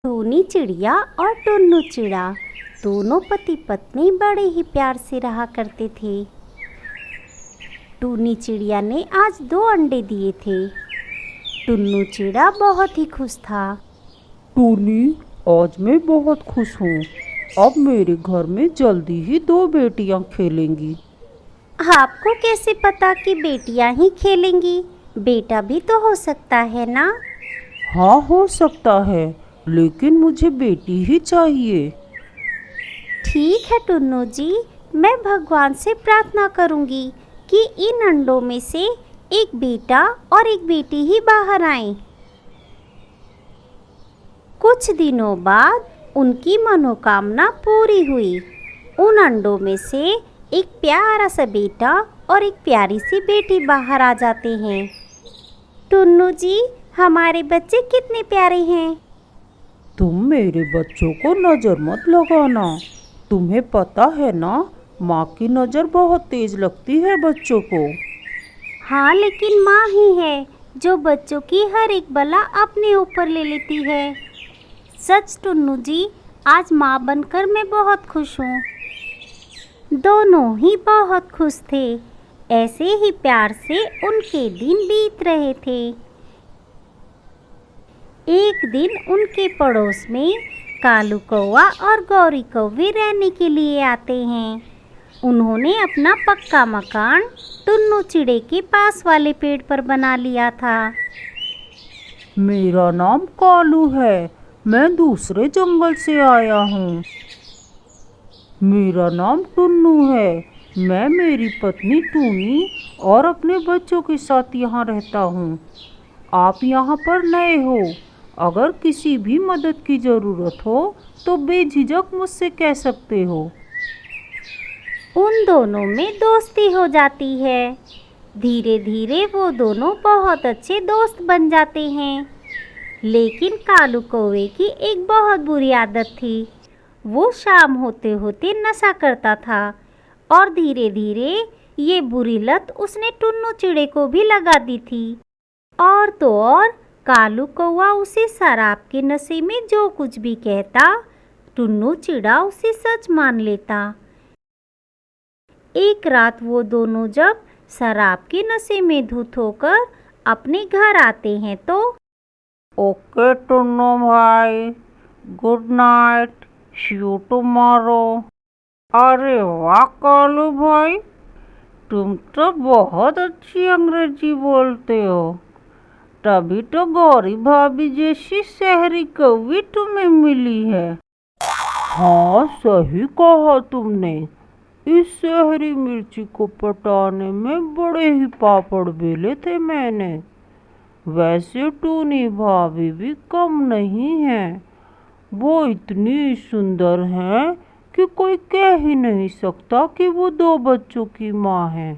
टूनी चिड़िया और टुन्नू चिड़ा दोनों पति पत्नी बड़े ही प्यार से रहा करते थे। टूनी चिड़िया ने आज 2 अंडे दिए थे। टुन्नू चिड़ा बहुत ही खुश था। टूनी, आज मैं बहुत खुश हूँ। अब मेरे घर में जल्दी ही 2 बेटियाँ खेलेंगी। आपको कैसे पता कि बेटियां ही खेलेंगी? बेटा भी तो हो सकता है ना? हाँ, हो सकता है, लेकिन मुझे बेटी ही चाहिए। ठीक है टुन्नू जी, मैं भगवान से प्रार्थना करूंगी कि इन अंडों में से एक बेटा और एक बेटी ही बाहर आए। कुछ दिनों बाद उनकी मनोकामना पूरी हुई। उन अंडों में से एक प्यारा सा बेटा और एक प्यारी सी बेटी बाहर आ जाते हैं। टुन्नू जी, हमारे बच्चे कितने प्यारे हैं। तुम मेरे बच्चों को नज़र मत लगाना। तुम्हें पता है ना, माँ की नज़र बहुत तेज लगती है बच्चों को। हाँ, लेकिन माँ ही है जो बच्चों की हर एक बला अपने ऊपर ले लेती है। सच टुन्नू जी, आज माँ बनकर मैं बहुत खुश हूँ। दोनों ही बहुत खुश थे। ऐसे ही प्यार से उनके दिन बीत रहे थे। एक दिन उनके पड़ोस में कालू कौवा और गौरी कौवी रहने के लिए आते हैं। उन्होंने अपना पक्का मकान टुन्नू चिड़े के पास वाले पेड़ पर बना लिया था। मेरा नाम कालू है, मैं दूसरे जंगल से आया हूँ। मेरा नाम टुन्नू है, मैं मेरी पत्नी टूनी और अपने बच्चों के साथ यहाँ रहता हूँ। आप यहाँ पर नए हो, अगर किसी भी मदद की ज़रूरत हो तो बेझिझक मुझसे कह सकते हो। उन दोनों में दोस्ती हो जाती है। धीरे धीरे वो दोनों बहुत अच्छे दोस्त बन जाते हैं। लेकिन कालू कौवे की एक बहुत बुरी आदत थी। वो शाम होते होते नशा करता था और धीरे धीरे ये बुरी लत उसने टुन्नू चिड़े को भी लगा दी थी। और तो और कालू कौवा उसे शराब के नशे में जो कुछ भी कहता, टुन्नू चिड़ा उसे सच मान लेता। एक रात वो दोनों जब शराब के नशे में धुत होकर अपने घर आते हैं तो ओके टुन्नू भाई, good night, see you tomorrow. अरे वाह कालू भाई, तुम तो बहुत अच्छी अंग्रेजी बोलते हो। तभी तो गौरी भाभी जैसी शहरी कौवी तुम्हें मिली है। हाँ, सही कहा तुमने। इस शहरी मिर्ची को पटाने में बड़े ही पापड़ बेले थे मैंने। वैसे टूनी भाभी भी कम नहीं है। वो इतनी सुंदर हैं कि कोई कह ही नहीं सकता कि वो 2 बच्चों की माँ है।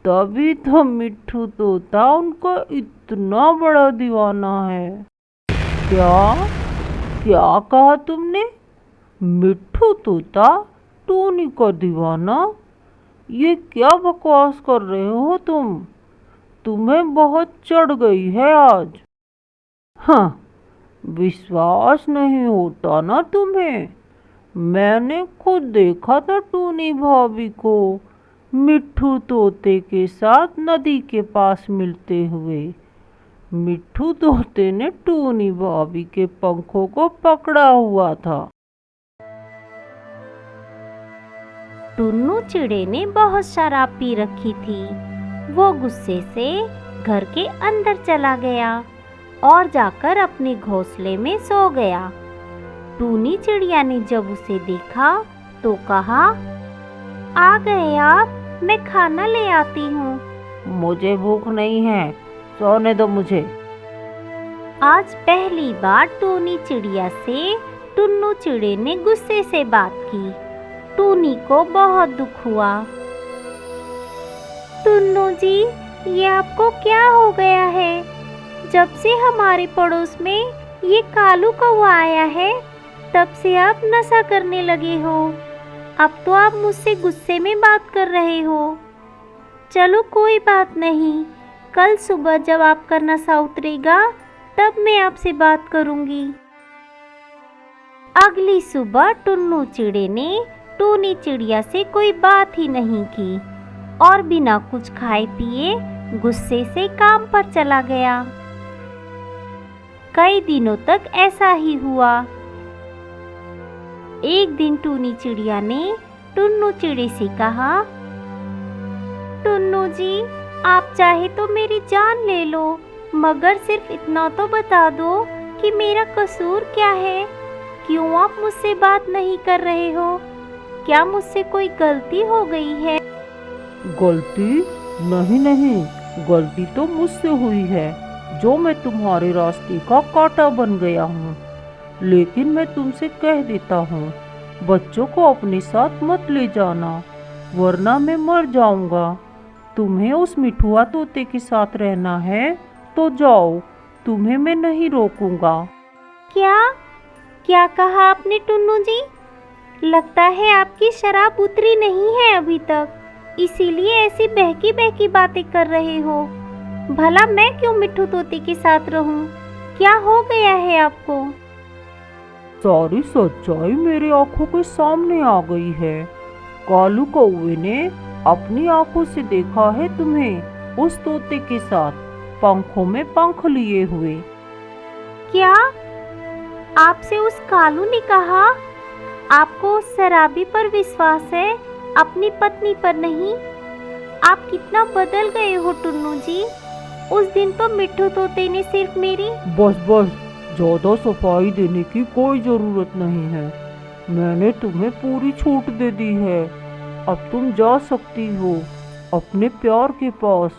तभी तो मिट्ठू तोता उनका इतना बड़ा दीवाना है। क्या क्या कहा तुमने? मिट्ठू तोता टूनी का दीवाना? ये क्या बकवास कर रहे हो तुम? तुम्हें बहुत चढ़ गई है आज। हाँ, विश्वास नहीं होता ना तुम्हें? मैंने खुद देखा था टूनी भाभी को मिट्ठू तोते के साथ नदी के पास मिलते हुए। मिट्ठू तोते ने टूनी भाभी के पंखों को पकड़ा हुआ था। टुन्नू चिड़े ने बहुत शराब पी रखी थी। वो गुस्से से घर के अंदर चला गया और जाकर अपने घोंसले में सो गया। टूनी चिड़िया ने जब उसे देखा तो कहा, आ गए आप, मैं खाना ले आती हूँ। मुझे भूख नहीं है, सोने दो मुझे। आज पहली बार टूनी चिड़िया से टुन्नू चिड़े ने गुस्से से बात की। टूनी को बहुत दुख हुआ। टुन्नू जी, ये आपको क्या हो गया है? जब से हमारे पड़ोस में ये कालू कौवा आया है, तब से आप नशा करने लगे हो। अब तो आप मुझसे गुस्से में बात कर रहे हो। चलो कोई बात नहीं, कल सुबह जब आपका नशा उतरेगा तब मैं आपसे बात करूंगी। अगली सुबह टुन्नू चिड़े ने टूनी चिड़िया से कोई बात ही नहीं की और बिना कुछ खाए पिए गुस्से से काम पर चला गया। कई दिनों तक ऐसा ही हुआ। एक दिन टूनी चिड़िया ने टुन्नू चिड़े से कहा, टुन्नू जी, आप चाहे तो मेरी जान ले लो, मगर सिर्फ इतना तो बता दो कि मेरा कसूर क्या है। क्यों आप मुझसे बात नहीं कर रहे हो? क्या मुझसे कोई गलती हो गई है? गलती? नहीं नहीं, गलती तो मुझसे हुई है, जो मैं तुम्हारे रास्ते का कांटा बन गया हूँ। लेकिन मैं तुमसे कह देता हूँ, बच्चों को अपने साथ मत ले जाना, वरना मैं मर जाऊंगा। तुम्हें उस मिठुआ तोते के साथ रहना है तो जाओ, तुम्हें मैं नहीं रोकूंगा। क्या क्या कहा आपने टुन्नू जी? लगता है आपकी शराब उतरी नहीं है अभी तक, इसीलिए ऐसी बहकी बहकी बातें कर रहे हो। भला मैं क्यों मिट्ठू तोते के साथ रहूं? क्या हो गया है आपको? सारी सच्चाई मेरी आंखों के सामने आ गई है। कालू कौवे ने अपनी आंखों से देखा है तुम्हें उस तोते के साथ, पंखों में पंख लिए हुए। क्या आपसे उस कालू ने कहा? आपको उस शराबी पर विश्वास है, अपनी पत्नी पर नहीं? आप कितना बदल गए हो टुन्नू जी। उस दिन तो मिट्ठू तोते ने सिर्फ मेरी बस बस, ज्यादा सफाई देने की कोई जरूरत नहीं है। मैंने तुम्हें पूरी छूट दे दी है। अब तुम जा सकती हो अपने प्यार के पास।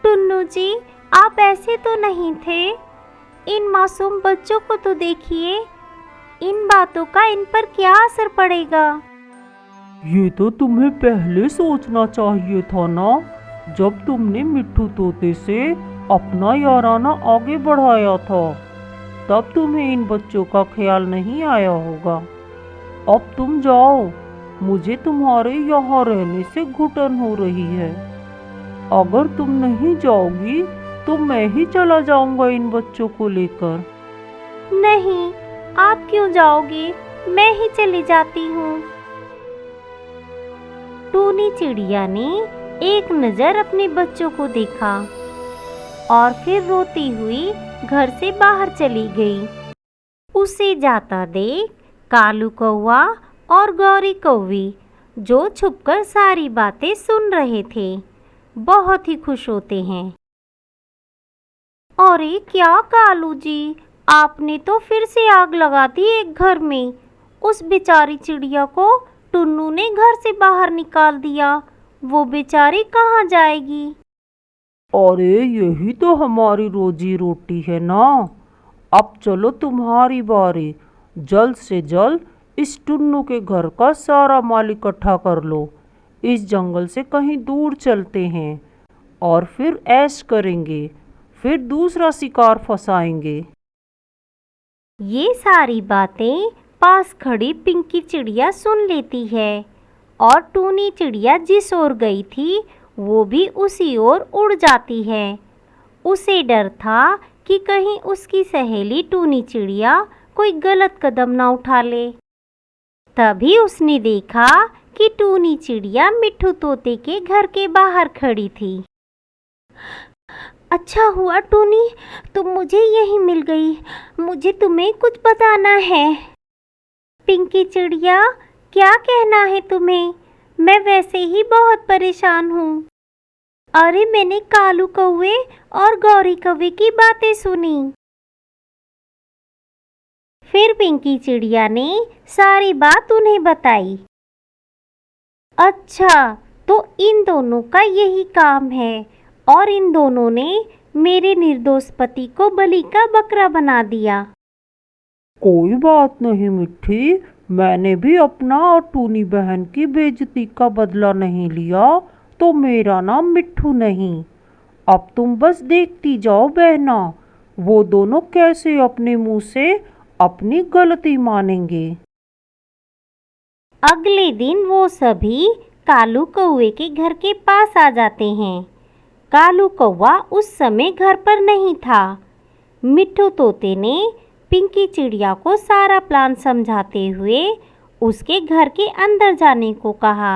टुन्नू जी, आप ऐसे तो नहीं थे। इन मासूम बच्चों को तो देखिए, इन बातों का इन पर क्या असर पड़ेगा? ये तो तुम्हें पहले सोचना चाहिए था ना, जब तुमने मिट्ठू तोते से अपना याराना आगे बढ़ाया था। तब तुम्हें इन बच्चों का ख्याल नहीं आया होगा। अब तुम जाओ, मुझे तुम्हारे यहाँ रहने से घुटन हो रही है। अगर तुम नहीं जाओगी तो मैं ही चला जाऊंगा इन बच्चों को लेकर। नहीं, आप क्यों जाओगे? मैं ही चली जाती हूँ। टूनी चिड़िया ने एक नज़र अपने बच्चों को देखा और फिर रोती हुई घर से बाहर चली गई। उसे जाता देख कालू कौवा और गौरी कौवी, जो छुपकर सारी बातें सुन रहे थे, बहुत ही खुश होते हैं। अरे क्या कालू जी, आपने तो फिर से आग लगा दी एक घर में। उस बेचारी चिड़िया को टुन्नू ने घर से बाहर निकाल दिया। वो बेचारी कहाँ जाएगी? अरे यही तो हमारी रोजी रोटी है ना। अब चलो तुम्हारी बारी, जल्द से जल्द इस टुन्नू के घर का सारा माल इकट्ठा कर लो। इस जंगल से कहीं दूर चलते हैं और फिर ऐश करेंगे, फिर दूसरा शिकार फंसाएंगे। ये सारी बातें पास खड़ी पिंकी चिड़िया सुन लेती है और टूनी चिड़िया जिस ओर गई थी वो भी उसी ओर उड़ जाती है। उसे डर था कि कहीं उसकी सहेली टूनी चिड़िया कोई गलत कदम ना उठा ले। तभी उसने देखा कि टूनी चिड़िया मिट्ठू तोते के घर के बाहर खड़ी थी। अच्छा हुआ टूनी, तुम मुझे यहीं मिल गई। मुझे तुम्हें कुछ बताना है। पिंकी चिड़िया, क्या कहना है तुम्हें? मैं वैसे ही बहुत परेशान हूँ। अरे मैंने कालू कौवे और गौरी कौवे की बातें सुनी। फिर पिंकी चिड़िया ने सारी बात उन्हें बताई। अच्छा, तो इन दोनों का यही काम है और इन दोनों ने मेरे निर्दोष पति को बलि का बकरा बना दिया। कोई बात नहीं मिट्टी, मैंने भी अपना और टूनी बहन की बेइज्जती का बदला नहीं लिया, तो मेरा नाम मिट्ठू नहीं। अब तुम बस देखती जाओ बहना, वो दोनों कैसे अपने मुंह से अपनी गलती मानेंगे। अगले दिन वो सभी कालू कौवे के घर के पास आ जाते हैं। कालू कौवा उस समय घर पर नहीं था। मिट्ठू तोते ने पिंकी चिड़िया को सारा प्लान समझाते हुए उसके घर के अंदर जाने को कहा।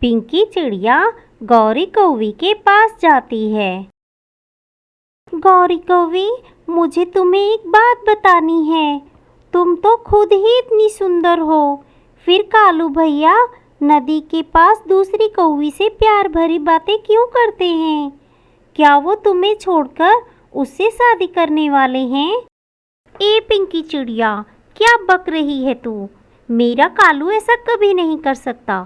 पिंकी चिड़िया गौरी कौवी के पास जाती है। गौरी कौवी, मुझे तुम्हें एक बात बतानी है। तुम तो खुद ही इतनी सुंदर हो, फिर कालू भैया नदी के पास दूसरी कौवी से प्यार भरी बातें क्यों करते हैं? क्या वो तुम्हें छोड़कर उससे शादी करने वाले हैं? ए पिंकी चिड़िया, क्या बक रही है तू? मेरा कालू ऐसा कभी नहीं कर सकता।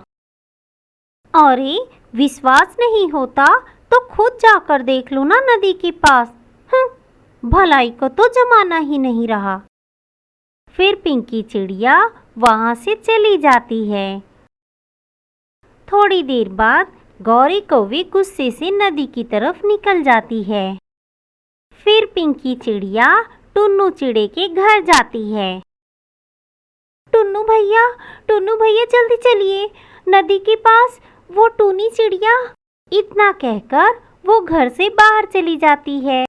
अरे विश्वास नहीं होता तो खुद जाकर देख लो ना नदी के पास। भलाई को तो जमाना ही नहीं रहा। फिर पिंकी चिड़िया वहां से चली जाती है। थोड़ी देर बाद गौरी कौवी गुस्से से नदी की तरफ निकल जाती है। फिर पिंकी चिड़िया टुन्नू चिड़े के घर जाती है। टुन्नू भैया जल्दी चलिए, नदी के पास वो टूनी चिड़िया। इतना कहकर वो घर से बाहर चली जाती है।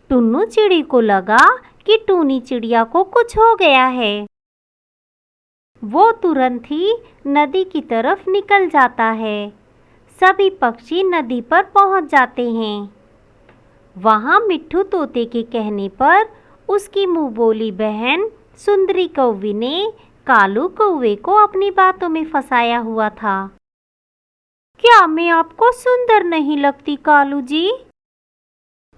टुन्नू चिड़ी को लगा कि टूनी चिड़िया को कुछ हो गया है। वो तुरंत ही नदी की तरफ निकल जाता है। सभी पक्षी नदी पर पहुंच जाते हैं। वहां मिट्ठू तोते के कहने पर उसकी मुंह बोली बहन सुंदरी कौवी ने कालू कौवे को अपनी बातों में फंसाया हुआ था। क्या मैं आपको सुंदर नहीं लगती कालू जी?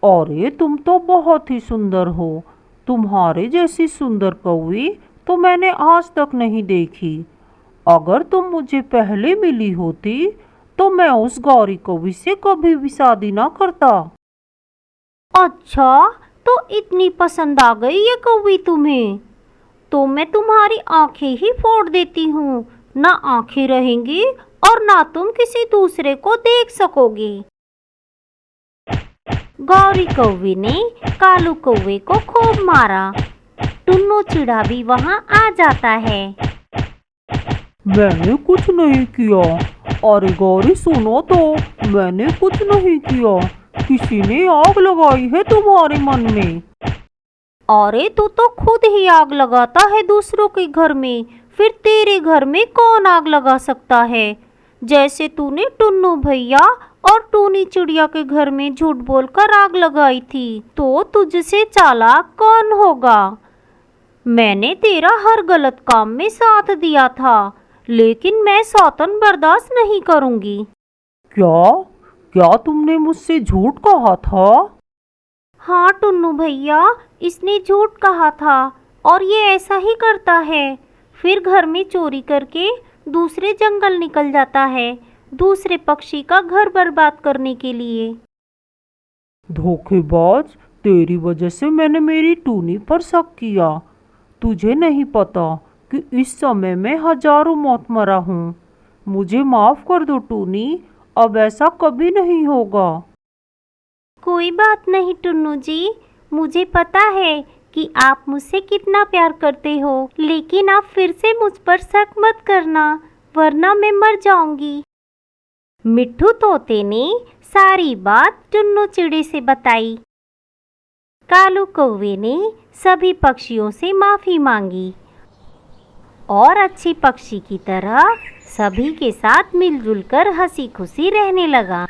अरे तुम तो बहुत ही सुंदर हो। तुम्हारे जैसी सुंदर कौवी तो मैंने आज तक नहीं देखी। अगर तुम मुझे पहले मिली होती तो मैं उस गौरी कौवी से कभी भी शादी ना करता। अच्छा, तो इतनी पसंद आ गई ये कौवी तुम्हें? तो मैं तुम्हारी आंखें ही फोड़ देती हूँ। ना आंखें रहेंगी और ना तुम किसी दूसरे को देख सकोगे। गौरी कौवी ने कालू कौवे को खूब मारा। टुन्नू चिड़ा भी वहां आ जाता है। मैंने कुछ नहीं किया। अरे गौरी सुनो तो, मैंने कुछ नहीं किया। किसी ने आग लगाई है तुम्हारे मन में। अरे तू तो खुद ही आग लगाता है दूसरों के घर में, फिर तेरे घर में कौन आग लगा सकता है? जैसे तूने टुन्नू भैया और टूनी चिड़िया के घर में झूठ बोलकर आग लगाई थी, तो तुझसे चालाक कौन होगा? मैंने तेरा हर गलत काम में साथ दिया था, लेकिन मैं सौतन बर्दाश्त नहीं करूंगी। क्या तुमने मुझसे झूठ कहा था? हाँ टुन्नू भैया, इसने झूठ कहा था और ये ऐसा ही करता है। फिर घर में चोरी करके दूसरे जंगल निकल जाता है, दूसरे पक्षी का घर बर्बाद करने के लिए। धोखेबाज, तेरी वजह से मैंने मेरी टूनी पर शक किया। तुझे नहीं पता कि इस समय मैं हजारों मौत मरा हूँ। मुझे माफ कर दो टूनी, अब ऐसा कभी नहीं होगा। कोई बात नहीं टुन्नू जी, मुझे पता है कि आप मुझसे कितना प्यार करते हो, लेकिन आप फिर से मुझ पर शक मत करना, वरना मैं मर जाऊंगी। मिट्ठू तोते ने सारी बात टुन्नू चिड़ी से बताई। कालू कौवे ने सभी पक्षियों से माफी मांगी और अच्छी पक्षी की तरह सभी के साथ मिलजुल कर हंसी खुशी रहने लगा।